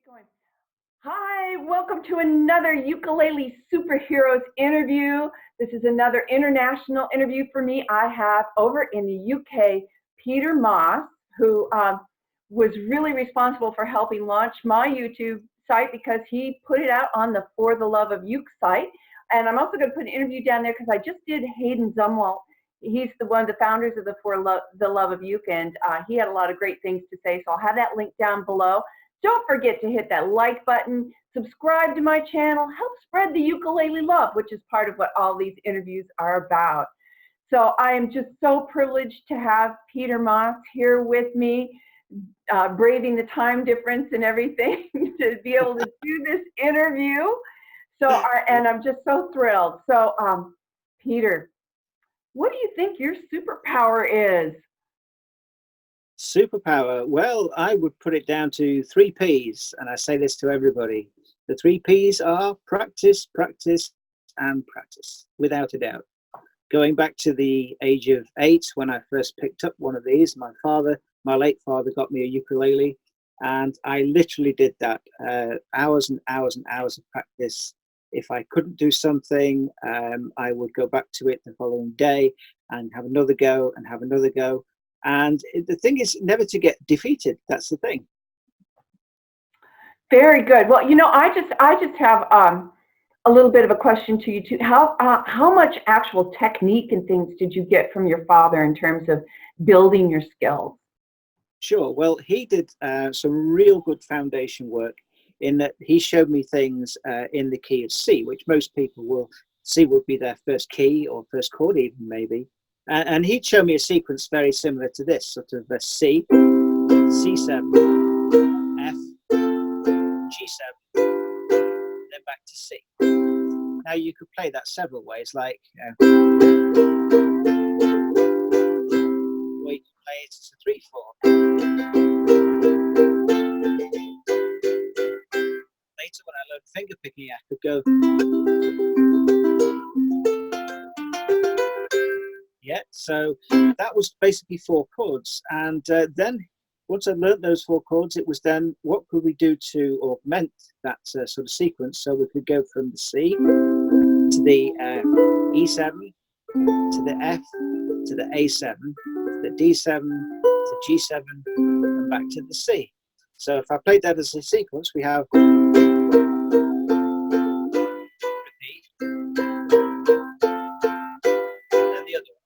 going. Hi, welcome to another Ukulele Superheroes interview. This is another international interview for me. I have over in the UK Peter Moss, who was really responsible for helping launch my YouTube site because he put it out on the For the Love of Uke site. And I'm also going to put an interview down there because I just did Hayden Zumwalt. He's one of the founders of the For the Love of Uke, and he had a lot of great things to say. So I'll have that link down below. Don't forget to hit that like button, subscribe to my channel, help spread the ukulele love, which is part of what all these interviews are about. So I am just so privileged to have Peter Moss here with me, braving the time difference and everything to be able to do this interview. And I'm just so thrilled. So Peter, what do you think your superpower is? Superpower. Well, I would put it down to 3 P's, and I say this to everybody. The 3 P's are practice, practice, and practice, without a doubt. Going back to the age of 8, when I first picked up one of these, my late father got me a ukulele, and I literally did that, hours and hours and hours of practice. If I couldn't do something, I would go back to it the following day and have another go and have another go. And the thing is never to get defeated. That's the thing. Very good. Well, I just have a little bit of a question to you too. How much actual technique and things did you get from your father in terms of building your skills? Sure. Well, he did some real good foundation work in that he showed me things in the key of C, which most people will see would be their first key or first chord even maybe. And he'd show me a sequence very similar to this, sort of a C, C7, F, G7, then back to C. Now you could play that several ways, like or you can play it as a 3/4. Later, when I learned finger picking, I could go. Yeah, so that was basically 4 chords, and then once I learnt those 4 chords, it was then what could we do to augment that sort of sequence, so we could go from the C to the E7 to the F to the A7 to the D7 to G7 and back to the C. So if I played that as a sequence, we have repeat and then the other one.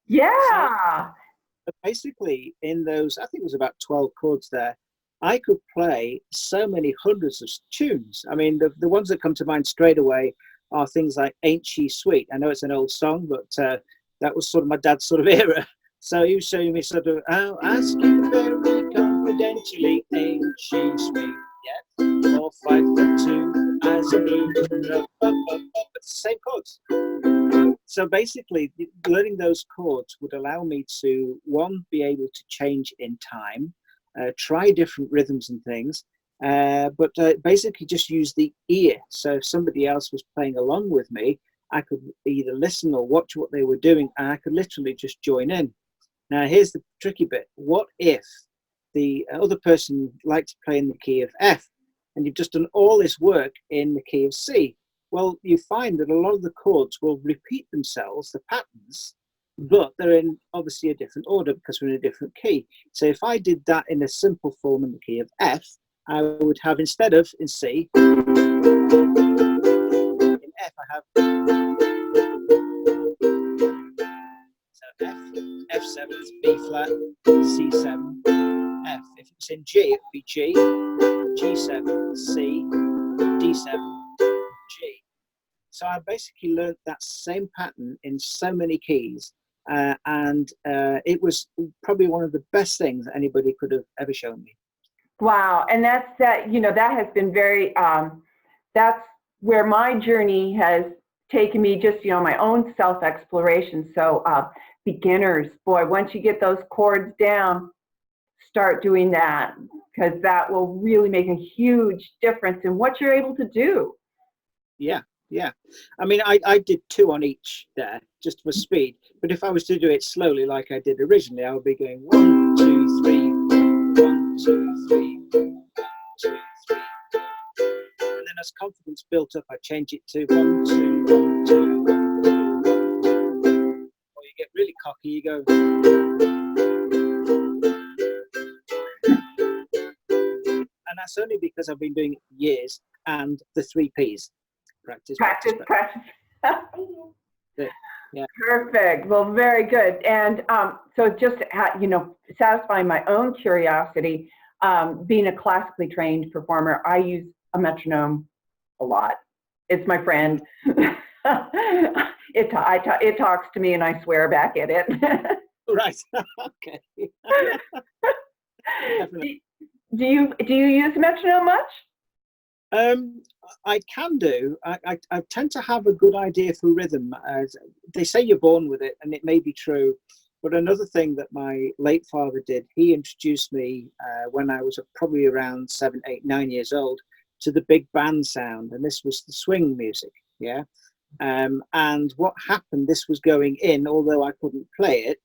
Yeah. So basically, in those, I think it was about 12 chords there, I could play so many hundreds of tunes. I mean, the ones that come to mind straight away are things like Ain't She Sweet. I know it's an old song, but that was sort of my dad's sort of era. So he was showing me sort of, I'll ask you very confidentially, ain't she sweet yet? 4, 5, 2, eyes are blue, up, up, up, up. It's the same chords. So basically, learning those chords would allow me to, one, be able to change in time, try different rhythms and things, but basically just use the ear. So if somebody else was playing along with me, I could either listen or watch what they were doing, and I could literally just join in. Now, here's the tricky bit. What if the other person liked to play in the key of F, and you've just done all this work in the key of C? Well, you find that a lot of the chords will repeat themselves, the patterns, but they're in obviously a different order because we're in a different key. So if I did that in a simple form in the key of F, I would have, instead of in C, in F I have, so F, F7 is B flat, C7, F. If it's in G, it would be G, G7, C, D7, G. So I basically learned that same pattern in so many keys, and it was probably one of the best things that anybody could have ever shown me. Wow, and that has been very. That's where my journey has taken me. Just my own self-exploration. So beginners, boy, once you get those chords down, start doing that because that will really make a huge difference in what you're able to do. Yeah, Yeah. I mean, I did 2 on each there just for speed. But if I was to do it slowly like I did originally, I would be going 1, 2, 3, 1, 2, 3, 1, 2, 3. And then as confidence built up, I change it to 1, 2, 1, 2, 1, 2. Or you get really cocky, you go. And that's only because I've been doing it for years, and the 3 Ps. Practice, practice, Practice, practice. practice. Yeah. Perfect. Well, very good. And so just, satisfying my own curiosity, being a classically trained performer, I use a metronome a lot. It's my friend. It talks to me and I swear back at it. Right. Okay. Definitely. Do you use metronome much? I can do. I tend to have a good idea for rhythm. They say you're born with it, and it may be true. But another thing that my late father did, he introduced me when I was probably around 7, 8, 9 years old to the big band sound, and this was the swing music. Yeah. And what happened? This was going in, although I couldn't play it.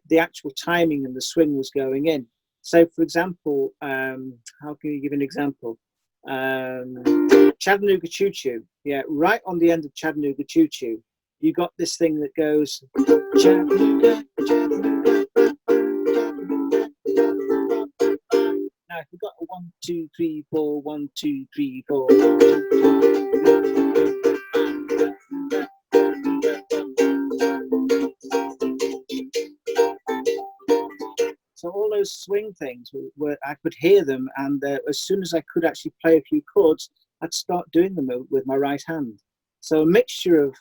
The actual timing and the swing was going in. So, for example, how can you give an example? Chattanooga Choo Choo. Yeah, right on the end of Chattanooga Choo Choo, you got this thing that goes Chattanooga, Chattanooga, Chattanooga. Now, if we've got a 1, 2, 3, 4, 1, 2, 3, 4. So all those swing things were I could hear them, and as soon as I could actually play a few chords, I'd start doing them with my right hand. So a mixture of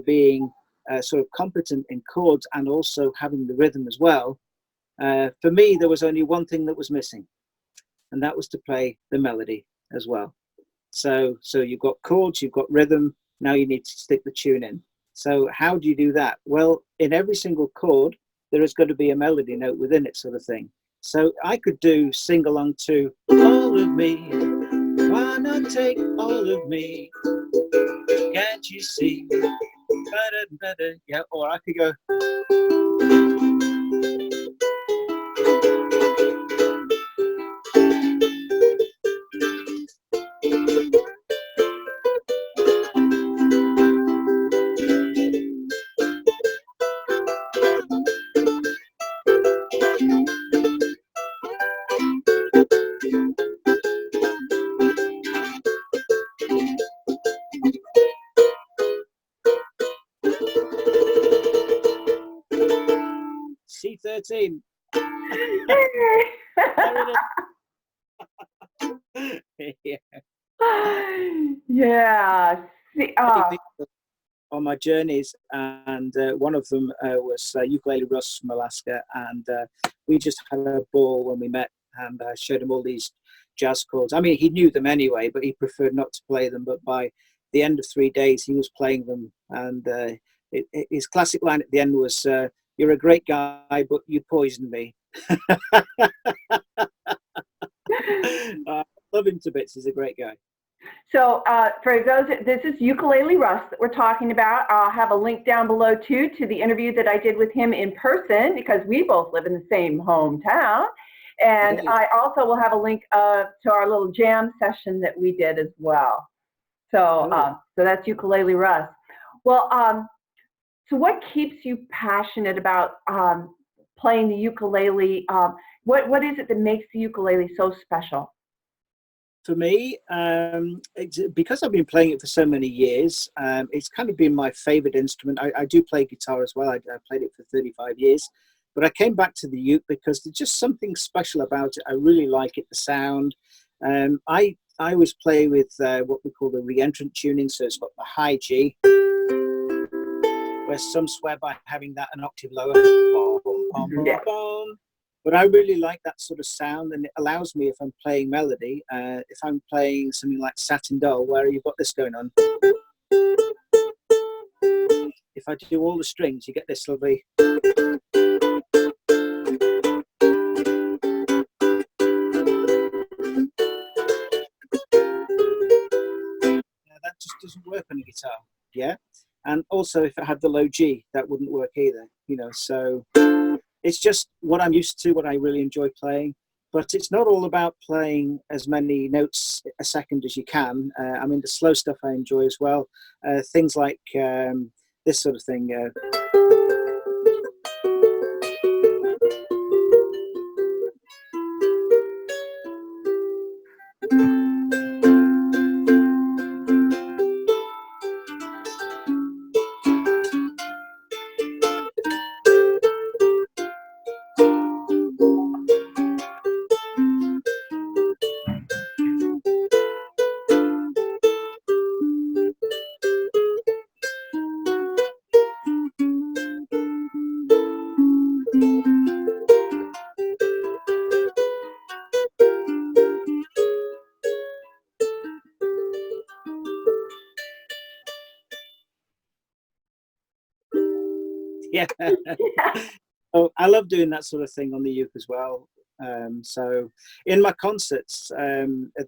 being sort of competent in chords and also having the rhythm as well. For me, there was only one thing that was missing, and that was to play the melody as well. So you've got chords, you've got rhythm. Now you need to stick the tune in. So how do you do that? Well, in every single chord, there is going to be a melody note within it, sort of thing. So I could sing along to all of me. Why not take all of me? Can't you see? Better, better. Yeah, or I could go. C13. Yeah. Yeah. See, on my journeys, and one of them was Ukulele Ruff from Alaska, and we just had a ball when we met, and I showed him all these jazz chords. I mean, he knew them anyway, but he preferred not to play them. But by the end of 3 days, he was playing them, and his classic line at the end was, "You're a great guy, but you poisoned me." I love him to bits. He's a great guy. So for those, this is Ukulele Ruff that we're talking about. I'll have a link down below too to the interview that I did with him in person, because we both live in the same hometown. And I also will have a link to our little jam session that we did as well. So so that's Ukulele Ruff. Well, so what keeps you passionate about playing the ukulele? What is it that makes the ukulele so special? For me, because I've been playing it for so many years, it's kind of been my favorite instrument. I do play guitar as well. I played it for 35 years. But I came back to the uke because there's just something special about it. I really like it, the sound. I always play with what we call the Reentrant Tuning. So it's got the high G, where some swear by having that an octave lower. Boom, boom, boom, Yeah. boom. But I really like that sort of sound, and it allows me, if I'm playing melody, if I'm playing something like Satin Doll, where you've got this going on. If I do all the strings, you get this lovely. That just doesn't work yeah. And also, if it had the low G, that wouldn't work either. You know, so it's just what I'm used to, what I really enjoy playing. But it's not all about playing as many notes a second as you can. I mean, the slow stuff I enjoy as well. Things like this sort of thing. Yeah. Oh, I love doing that sort of thing on the uke as well. So in my concerts,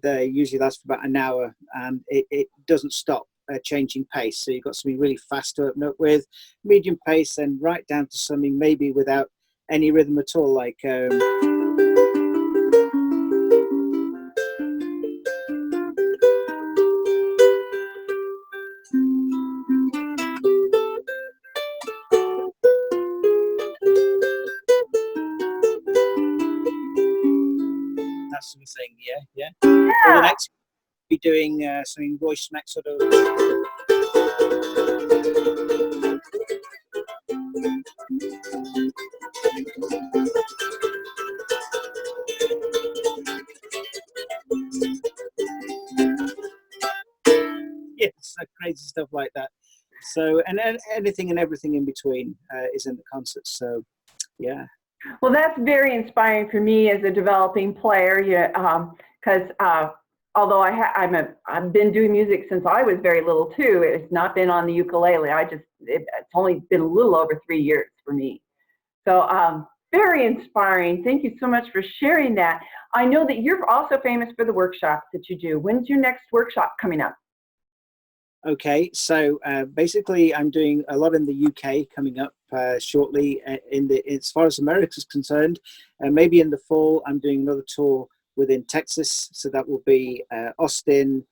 they usually last for about an hour, and it doesn't stop changing pace. So you've got something really fast to open up with, medium pace, and right down to something maybe without any rhythm at all, like that sort of thing. Yeah, yeah. Or the Yeah. next be doing something voice smack sort of. Yes, crazy stuff like that. So, and anything and everything in between is in the concerts. So, yeah. Well, that's very inspiring for me as a developing player. Yeah, because although I've been doing music since I was very little too. It's not been on the ukulele. It's only been a little over 3 years for me. So very inspiring. Thank you so much for sharing that. I know that you're also famous for the workshops that you do. When's your next workshop coming up? Okay, so basically, I'm doing a lot in the UK coming up shortly. As far as America's concerned, maybe in the fall, I'm doing another tour within Texas. So that will be Austin,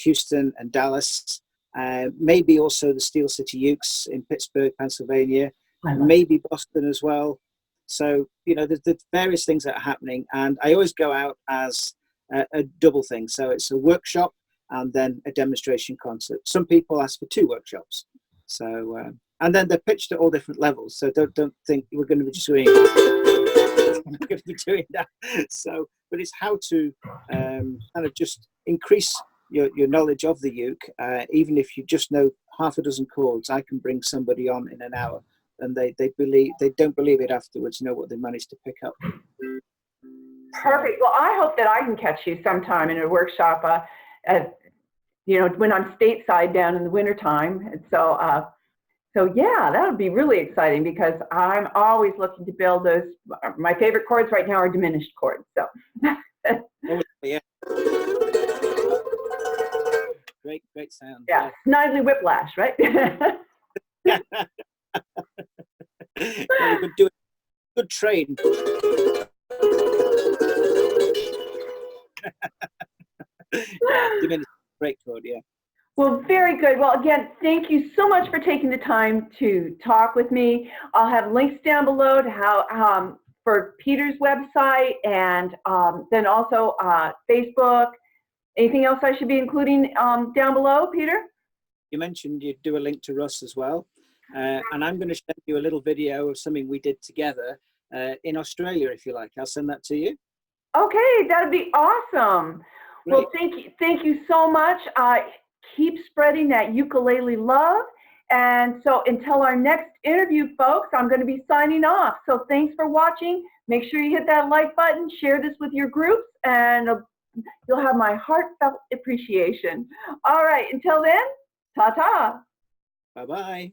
Houston, and Dallas. Maybe also the Steel City Ukes in Pittsburgh, Pennsylvania. Maybe Boston as well. So you know, there's various things that are happening, and I always go out as a double thing. So it's a workshop and then a demonstration concert. Some people ask for 2 workshops. So, and then they're pitched at all different levels. So don't think we're going to be just doing, we're not going to be doing that. So, but it's how to kind of just increase your knowledge of the uke. Even if you just know half a dozen chords, I can bring somebody on in an hour, and they don't believe it afterwards. You know what they managed to pick up. Perfect. Well, I hope that I can catch you sometime in a workshop. You know, when I'm stateside down in the wintertime. And so yeah, that would be really exciting because I'm always looking to build those. My favorite chords right now are diminished chords. So. Oh, yeah. Great sound. Yeah, Snidely Whiplash, right? Yeah. You could do a good train. Yeah, diminished. Great chord, yeah. Well, very good. Well, again, thank you so much for taking the time to talk with me. I'll have links down below to how for Peter's website and then also Facebook. Anything else I should be including down below, Peter? You mentioned you'd do a link to Russ as well. And I'm going to send you a little video of something we did together in Australia, if you like. I'll send that to you. Okay, that'd be awesome. Great. Well, thank you so much. Keep spreading that ukulele love. And so until our next interview, folks, I'm going to be signing off. So thanks for watching. Make sure you hit that like button, share this with your groups, and you'll have my heartfelt appreciation. All right, until then, ta-ta. Bye-bye.